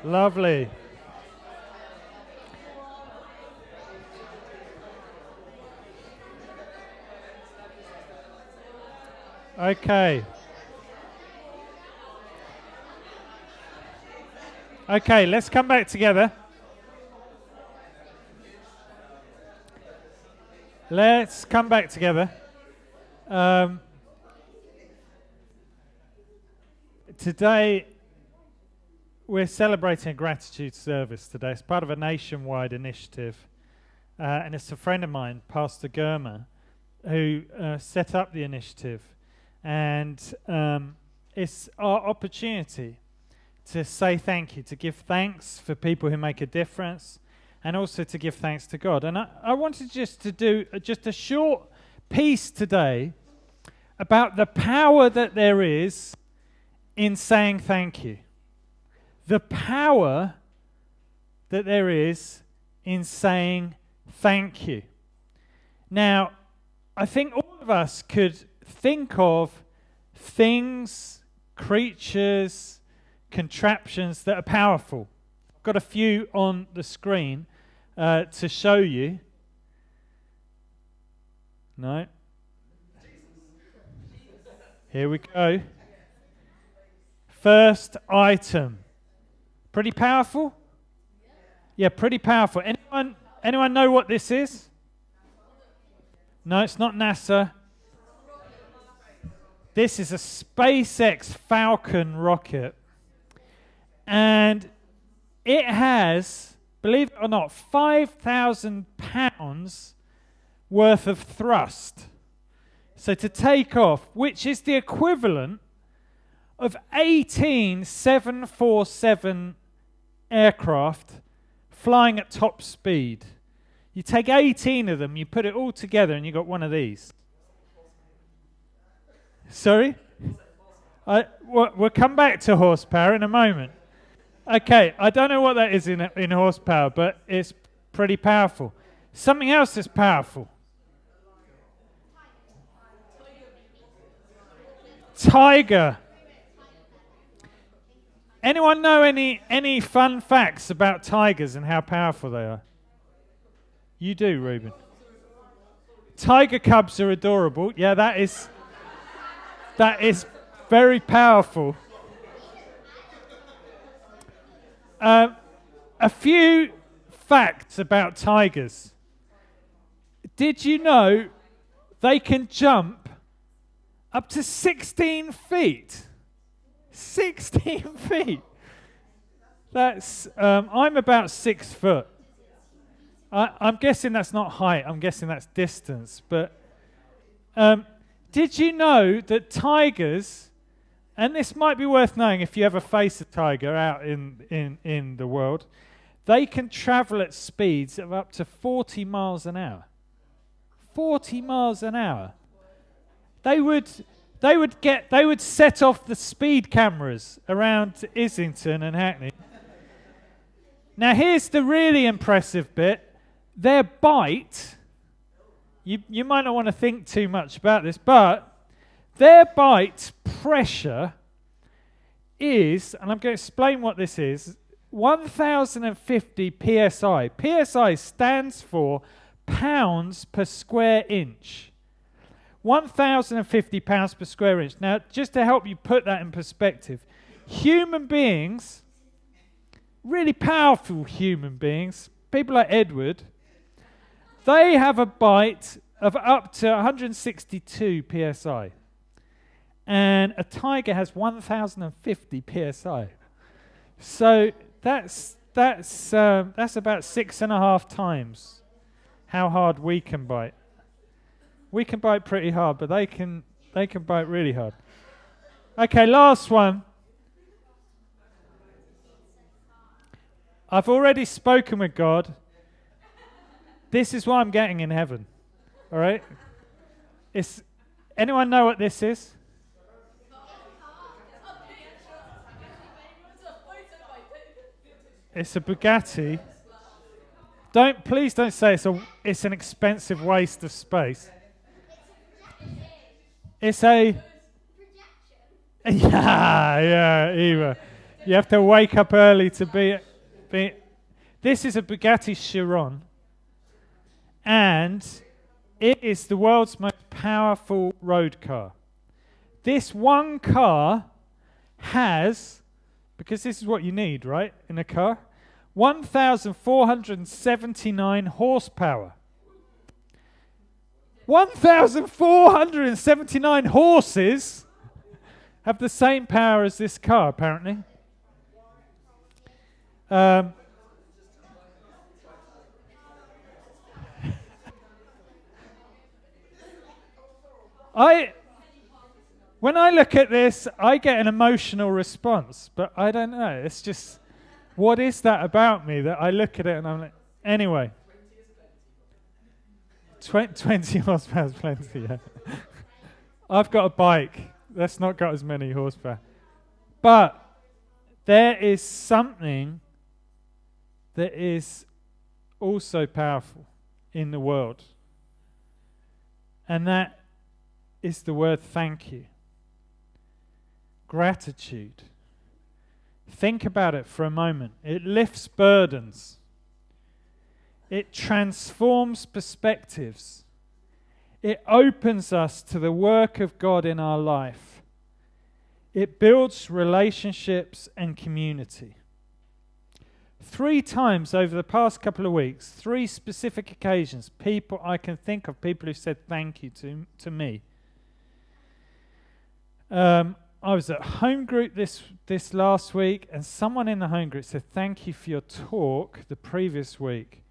Lovely. Okay. Okay, let's come back together. Let's come back together. Today, we're celebrating a gratitude service today. It's part of a nationwide initiative. And it's a friend of mine, Pastor Germer, who set up the initiative. And it's our opportunity to say thank you, to give thanks for people who make a difference, and also to give thanks to God. And I wanted just to do just a short piece today about the power that there is in saying thank you. The power that there is in saying thank you. Now, I think all of us could think of things, creatures, contraptions that are powerful. I've got a few on the screen to show you. No. Here we go. First item. Pretty powerful? Yeah, pretty powerful. Anyone know what this is? No, it's not NASA. This is a SpaceX Falcon rocket. And it has, believe it or not, 5,000 pounds worth of thrust. So to take off, which is the equivalent of 18 747 aircraft flying at top speed. You take 18 of them, you put it all together, and you got one of these. Sorry? We'll come back to horsepower in a moment. Okay, I don't know what that is in horsepower, but it's pretty powerful. Something else is powerful. Tiger. Anyone know any fun facts about tigers and how powerful they are? You do, Reuben. Tiger cubs are adorable. Yeah, that is very powerful. A few facts about tigers. Did you know they can jump up to 16 feet? 16 feet. That's I'm about 6 foot. I'm guessing that's not height. I'm guessing that's distance. But did you know that tigers, and this might be worth knowing if you ever face a tiger out in the world, they can travel at speeds of up to 40 miles an hour. 40 miles an hour. They would set off the speed cameras around Islington and Hackney. Now here's the really impressive bit. Their bite, you might not want to think too much about this, but their bite pressure is, and I'm going to explain what this is, 1,050 psi. PSI stands for pounds per square inch. 1,050 pounds per square inch. Now, just to help you put that in perspective, human beings, really powerful human beings, people like Edward, they have a bite of up to 162 psi. And a tiger has 1,050 psi. So that's about 6.5 times how hard we can bite. We can bite pretty hard, but they can bite really hard. Okay, last one. I've already spoken with God. This is what I'm getting in heaven. All right? Anyone know what this is? It's a Bugatti. Please don't say it's an expensive waste of space. It's a... Yeah, Eva. You have to wake up early to be. This is a Bugatti Chiron, and it is the world's most powerful road car. This one car has, because this is what you need, right, in a car, 1,479 horsepower. 1,479 horses have the same power as this car, apparently. When I look at this, I get an emotional response, but I don't know. It's just, what is that about me that I look at it and I'm like, anyway. 20 horsepower is plenty, yeah. I've got a bike that's not got as many horsepower. But there is something that is also powerful in the world. And that is the word thank you. Gratitude. Think about it for a moment. It lifts burdens. It transforms perspectives. It opens us to the work of God in our life. It builds relationships and community. 3 times over the past couple of weeks, 3 specific occasions, people I can think of, people who said thank you to me. I was at home group this last week, and someone in the home group said thank you for your talk the previous week.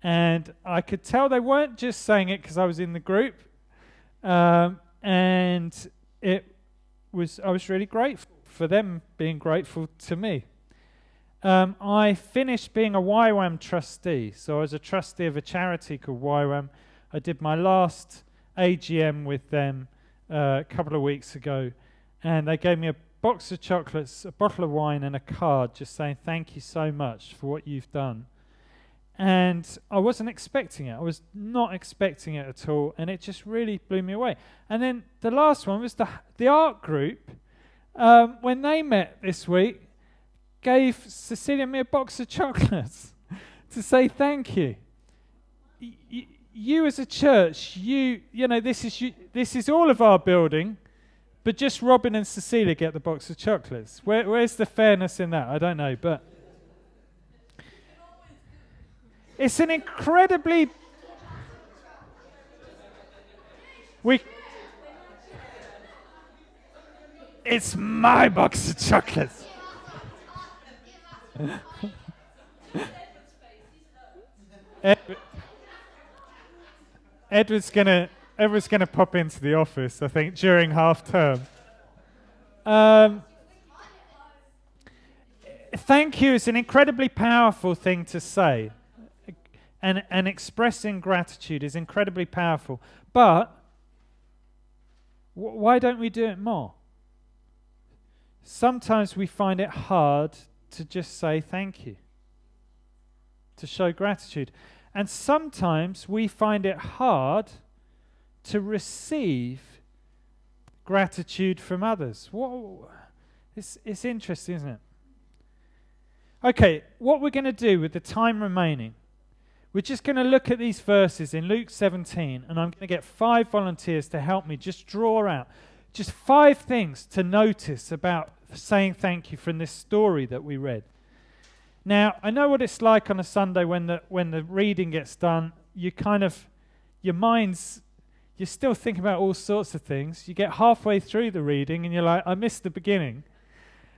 And I could tell they weren't just saying it because I was in the group. And I was really grateful for them being grateful to me. I finished being a YWAM trustee. So I was a trustee of a charity called YWAM. I did my last AGM with them a couple of weeks ago. And they gave me a box of chocolates, a bottle of wine, and a card just saying thank you so much for what you've done. And I wasn't expecting it. I was not expecting it at all. And it just really blew me away. And then the last one was the art group. When they met this week, gave Cecilia and me a box of chocolates to say thank you. You as a church, you know, this is all of our building, but just Robin and Cecilia get the box of chocolates. Where's the fairness in that? I don't know, but it's an incredibly... It's my box of chocolates. Edward's gonna pop into the office, I think, during half term. Thank you is an incredibly powerful thing to say. And expressing gratitude is incredibly powerful. But why don't we do it more? Sometimes we find it hard to just say thank you, to show gratitude. And sometimes we find it hard to receive gratitude from others. It's interesting, isn't it? Okay, what we're going to do with the time remaining, we're just going to look at these verses in Luke 17, and I'm going to get 5 volunteers to help me just draw out just 5 things to notice about saying thank you from this story that we read. Now, I know what it's like on a Sunday when the reading gets done. You kind of, your mind's, you're still thinking about all sorts of things. You get halfway through the reading and you're like, I missed the beginning.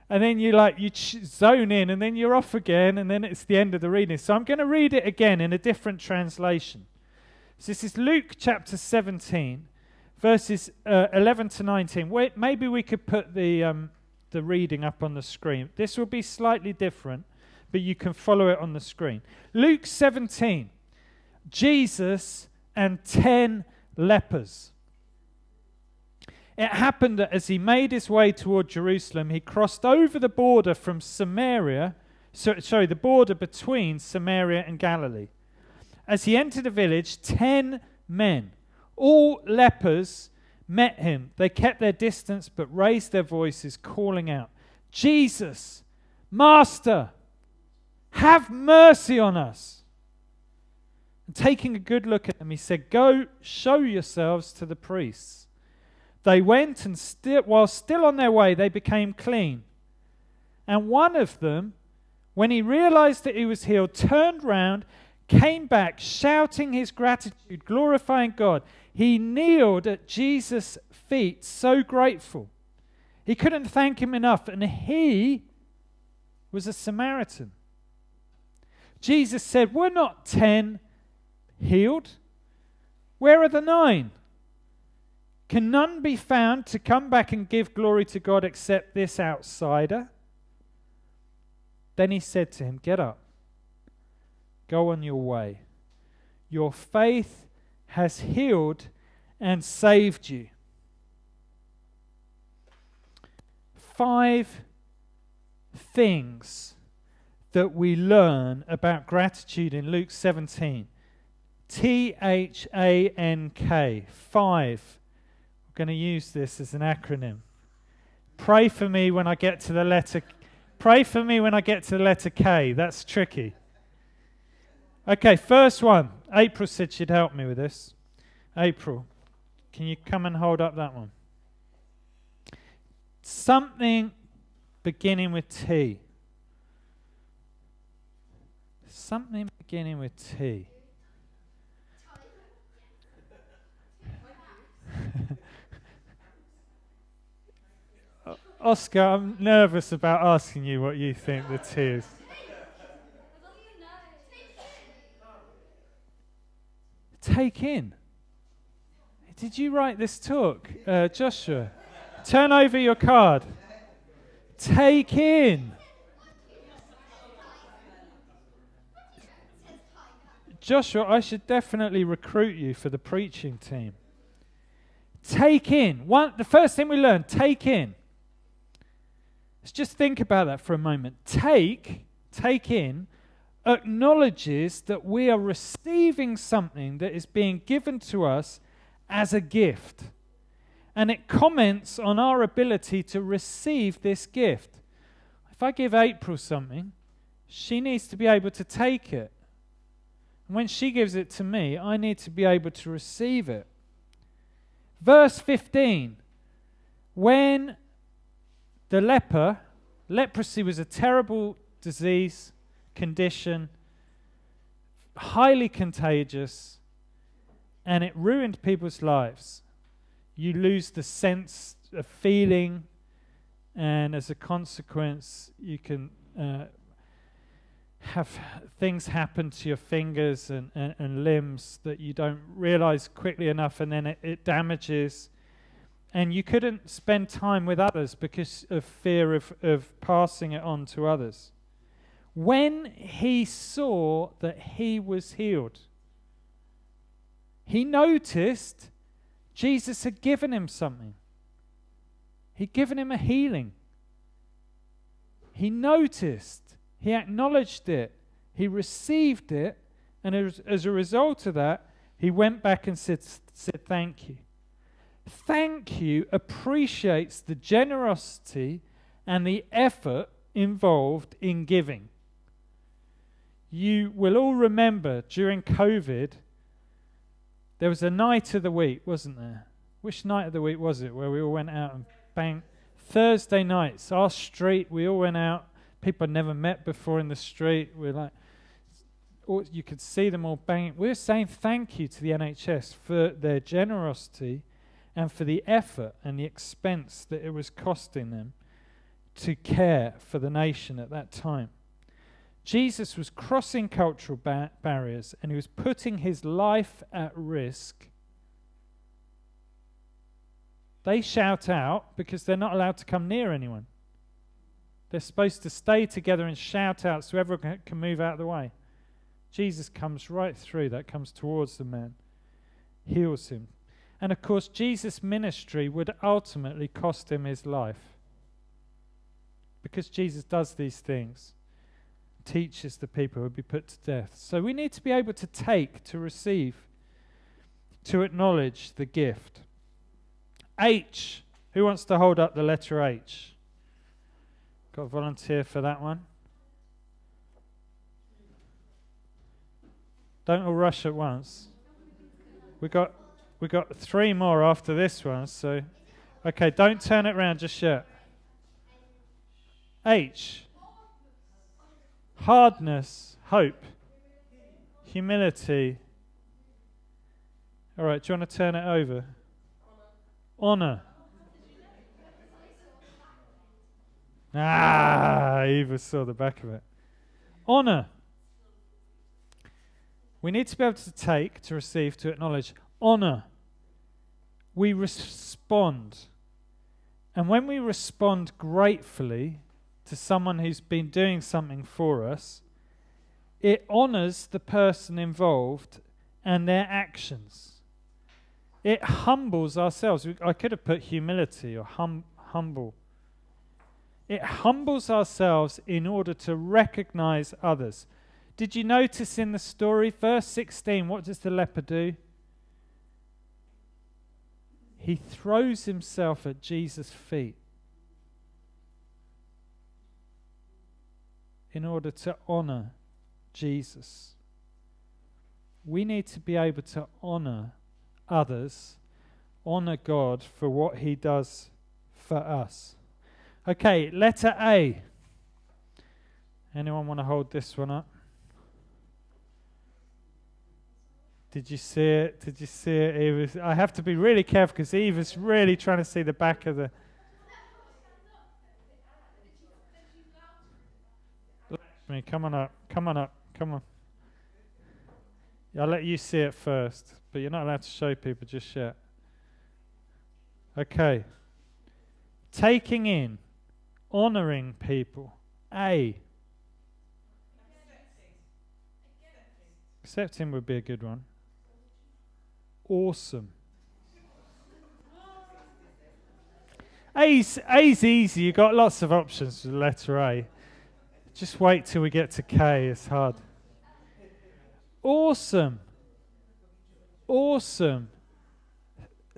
And then you zone in and then you're off again and then it's the end of the reading. So I'm going to read it again in a different translation. So this is Luke chapter 17, verses 11 to 19. Maybe we could put the reading up on the screen. This will be slightly different, but you can follow it on the screen. Luke 17, Jesus and 10 lepers. It happened that as he made his way toward Jerusalem, he crossed over the border from the border between Samaria and Galilee. As he entered a village, 10 men, all lepers, met him. They kept their distance but raised their voices, calling out, "Jesus, Master, have mercy on us. And taking a good look at them, he said, go show yourselves to the priests. They went, and while still on their way, they became clean. And one of them, when he realized that he was healed, turned round, came back, shouting his gratitude, glorifying God. He kneeled at Jesus' feet, so grateful. He couldn't thank him enough, and he was a Samaritan. Jesus said, were not 10 healed? Where are the 9? Can none be found to come back and give glory to God except this outsider? Then he said to him, get up, go on your way. Your faith has healed and saved you. 5 things that we learn about gratitude in Luke 17. THANK. 5. I'm going to use this as an acronym. Pray for me when I get to the letter. Pray for me when I get to the letter K. That's tricky. Okay, first one. April said she'd help me with this. April, can you come and hold up that one? Something beginning with T. Something beginning with T. Oscar, I'm nervous about asking you what you think the T is. Take in. Did you write this talk, Joshua? Turn over your card. Take in. Joshua, I should definitely recruit you for the preaching team. Take in. The first thing we learn, take in. Let's just think about that for a moment. Take in, acknowledges that we are receiving something that is being given to us as a gift. And it comments on our ability to receive this gift. If I give April something, she needs to be able to take it. And when she gives it to me, I need to be able to receive it. Verse 15. When the leprosy was a terrible disease, condition, highly contagious, and it ruined people's lives. You lose the sense of feeling, and as a consequence, you can have things happen to your fingers and limbs that you don't realize quickly enough, and then it damages. And you couldn't spend time with others because of fear of passing it on to others. When he saw that he was healed, he noticed Jesus had given him something. He'd given him a healing. He noticed, he acknowledged it, he received it, and as a result of that, he went back and said thank you. Thank you appreciates the generosity and the effort involved in giving. You will all remember during COVID, there was a night of the week, wasn't there? Which night of the week was it where we all went out and bang? Thursday nights, our street, we all went out. People I'd never met before in the street. We're like, you could see them all banging. We're saying thank you to the NHS for their generosity and for the effort and the expense that it was costing them to care for the nation at that time. Jesus was crossing cultural barriers, and he was putting his life at risk. They shout out because they're not allowed to come near anyone. They're supposed to stay together and shout out so everyone can move out of the way. Jesus comes right through that, comes towards the man, heals him. And of course, Jesus' ministry would ultimately cost him his life. Because Jesus does these things, teaches the people who would be put to death. So we need to be able to take, to receive, to acknowledge the gift. H. Who wants to hold up the letter H? Got a volunteer for that one? Don't all rush at once. We got 3 more after this one, so okay, don't turn it around just yet. H. Hardness, hope, humility. All right, do you want to turn it over? Honor. Eva saw the back of it. Honor. We need to be able to take, to receive, to acknowledge. Honor. We respond. And when we respond gratefully to someone who's been doing something for us, it honors the person involved and their actions. It humbles ourselves. I could have put humility or humble. It humbles ourselves in order to recognize others. Did you notice in the story, verse 16, what does the leper do? He throws himself at Jesus' feet in order to honor Jesus. We need to be able to honor others, honor God for what he does for us. Okay, letter A. Anyone want to hold this one up? Did you see it? Did you see it? I have to be really careful because Eva's really trying to see the back of the... Come on up. Come on. I'll let you see it first, but you're not allowed to show people just yet. Okay. Taking in, honoring people. A. Accepting would be a good one. Awesome. A's easy. You've got lots of options for the letter A. Just wait till we get to K. It's hard. Awesome.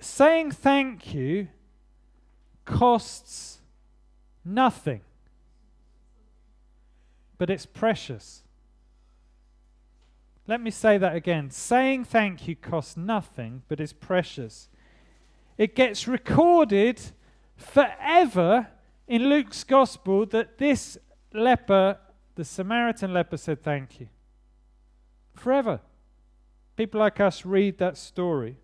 Saying thank you costs nothing, but it's precious. Let me say that again. Saying thank you costs nothing, but is precious. It gets recorded forever in Luke's gospel that this leper, the Samaritan leper, said thank you. Forever. People like us read that story.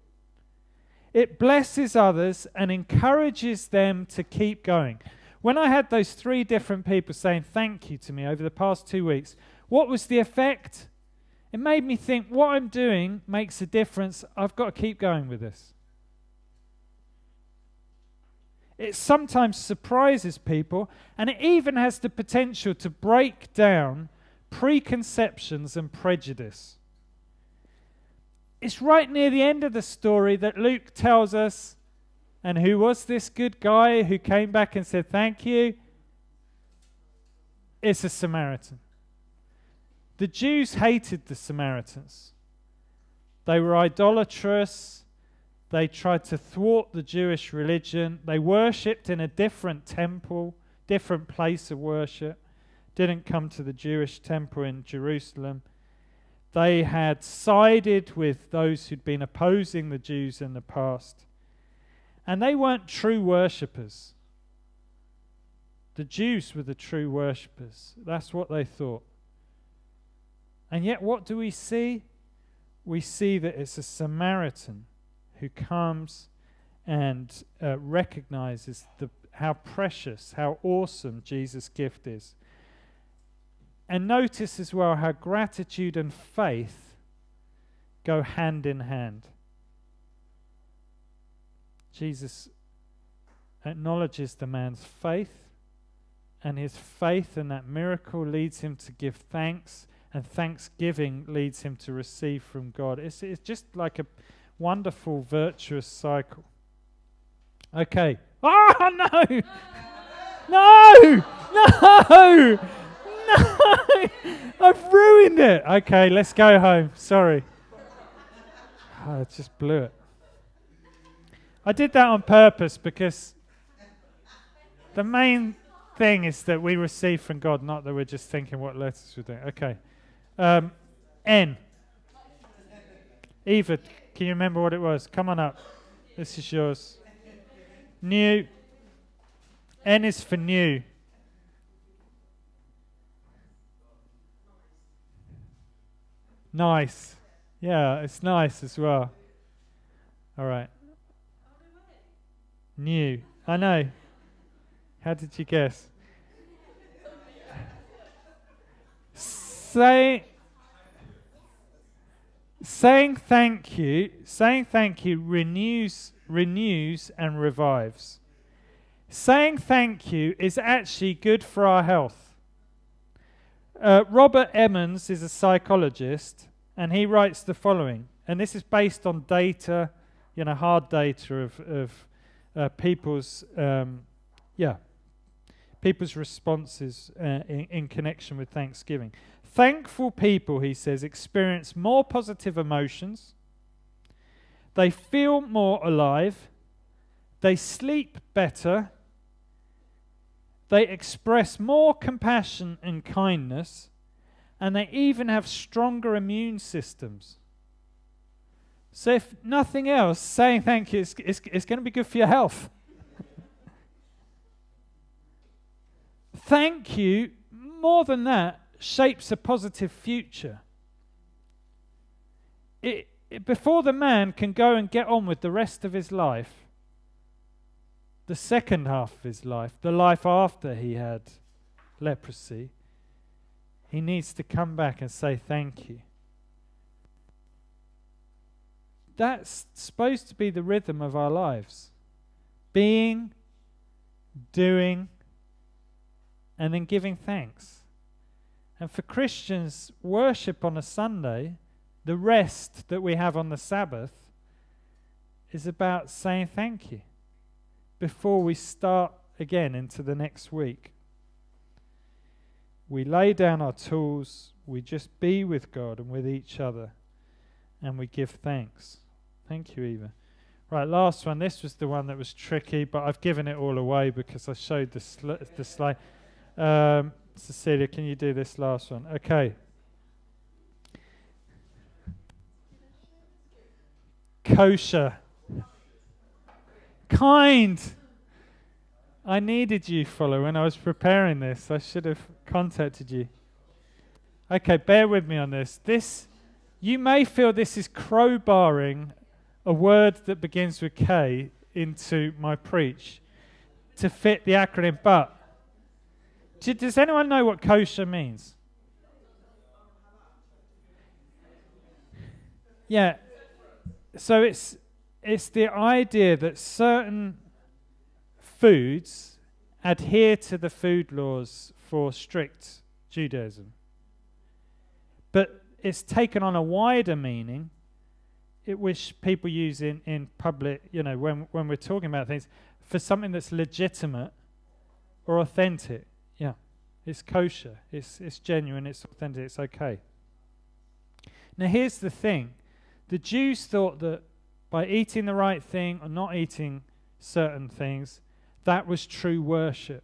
It blesses others and encourages them to keep going. When I had those 3 different people saying thank you to me over the past 2 weeks, what was the effect? It made me think, what I'm doing makes a difference. I've got to keep going with this. It sometimes surprises people, and it even has the potential to break down preconceptions and prejudice. It's right near the end of the story that Luke tells us, and who was this good guy who came back and said thank you? It's a Samaritan. The Jews hated the Samaritans. They were idolatrous. They tried to thwart the Jewish religion. They worshipped in a different temple, different place of worship. Didn't come to the Jewish temple in Jerusalem. They had sided with those who'd been opposing the Jews in the past. And they weren't true worshippers. The Jews were the true worshippers. That's what they thought. And yet what do we see? We see that it's a Samaritan who comes and recognizes how precious, how awesome Jesus' gift is. And notice as well how gratitude and faith go hand in hand. Jesus acknowledges the man's faith, and his faith in that miracle leads him to give thanks, and thanksgiving leads him to receive from God. It's just like a wonderful, virtuous cycle. Okay. Oh, no! No! No! No! I've ruined it. Okay, let's go home. Sorry. I just blew it. I did that on purpose because the main thing is that we receive from God, not that we're just thinking what letters we're doing. Okay. N. Eva, can you remember what it was? Come on up. This is yours. New. N is for new. Nice. Yeah, it's nice as well. All right. New. I know. How did you guess? Saying thank you renews and revives. Saying thank you is actually good for our health. Robert Emmons is a psychologist, and he writes the following, and this is based on data, hard data of people's responses in connection with Thanksgiving. Thankful people, he says, experience more positive emotions. They feel more alive. They sleep better. They express more compassion and kindness. And they even have stronger immune systems. So if nothing else, saying thank you is going to be good for your health. Thank you, more than that, shapes a positive future. Before the man can go and get on with the rest of his life, the second half of his life, the life after he had leprosy, he needs to come back and say thank you. That's supposed to be the rhythm of our lives. Being, doing, and then giving thanks. And for Christians, worship on a Sunday, the rest that we have on the Sabbath, is about saying thank you before we start again into the next week. We lay down our tools, we just be with God and with each other, and we give thanks. Thank you, Eva. Right, last one. This was the one that was tricky, but I've given it all away because I showed the slide. Cecilia, can you do this last one? Okay. Kosher. Kind. I needed you, Fuller, when I was preparing this. I should have contacted you. Okay, bear with me on this. You may feel this is crowbarring a word that begins with K into my preach to fit the acronym, but does anyone know what kosher means? Yeah. So it's the idea that certain foods adhere to the food laws for strict Judaism. But it's taken on a wider meaning, which people use in public, when we're talking about things, for something that's legitimate or authentic. Yeah, it's kosher, it's genuine, it's authentic, it's okay. Now here's the thing. The Jews thought that by eating the right thing or not eating certain things, that was true worship.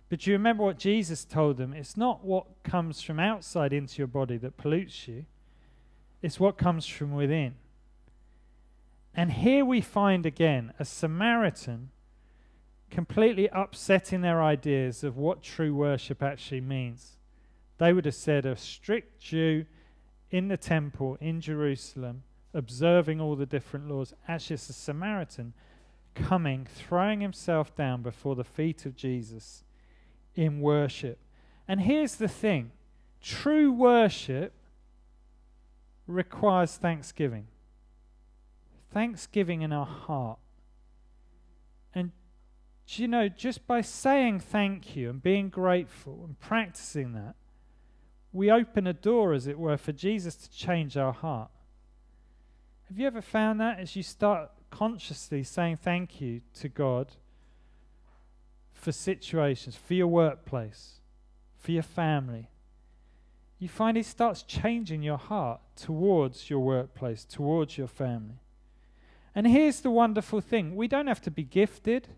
But you remember what Jesus told them. It's not what comes from outside into your body that pollutes you. It's what comes from within. And here we find again a Samaritan completely upsetting their ideas of what true worship actually means. They would have said a strict Jew in the temple in Jerusalem, observing all the different laws. Actually, it's a Samaritan coming, throwing himself down before the feet of Jesus in worship. And here's the thing. True worship requires thanksgiving. Thanksgiving in our heart. And just by saying thank you and being grateful and practicing that, we open a door, as it were, for Jesus to change our heart. Have you ever found that as you start consciously saying thank you to God for situations, for your workplace, for your family, you find He starts changing your heart towards your workplace, towards your family. And here's the wonderful thing. We don't have to be gifted.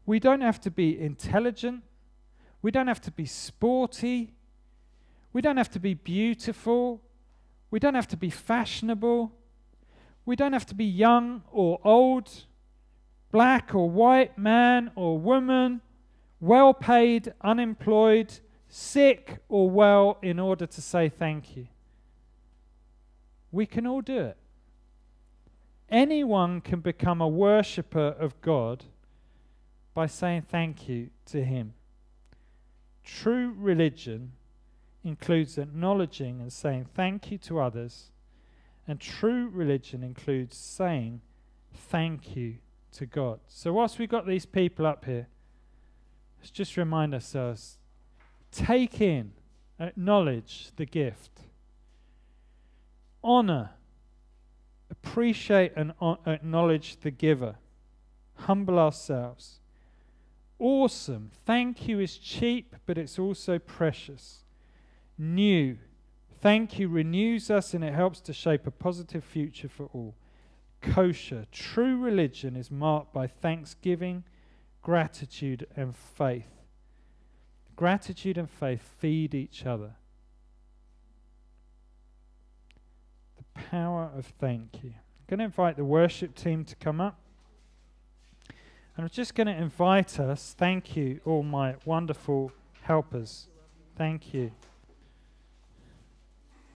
We don't have to be intelligent. We don't have to be sporty. We don't have to be beautiful. We don't have to be fashionable. We don't have to be young or old, black or white, man or woman, well-paid, unemployed, sick or well, in order to say thank you. We can all do it. Anyone can become a worshipper of God by saying thank you to him. True religion includes acknowledging and saying thank you to others, and true religion includes saying thank you to God. So whilst we've got these people up here, let's just remind ourselves, take in, acknowledge the gift, honor, appreciate and acknowledge the giver, humble ourselves. Awesome, thank you is cheap, but it's also precious. New, thank you renews us and it helps to shape a positive future for all. Kosher, true religion is marked by thanksgiving, gratitude and faith. Gratitude and faith feed each other. The power of thank you. I'm going to invite the worship team to come up. And I'm just going to invite us, thank you, all my wonderful helpers. Thank you.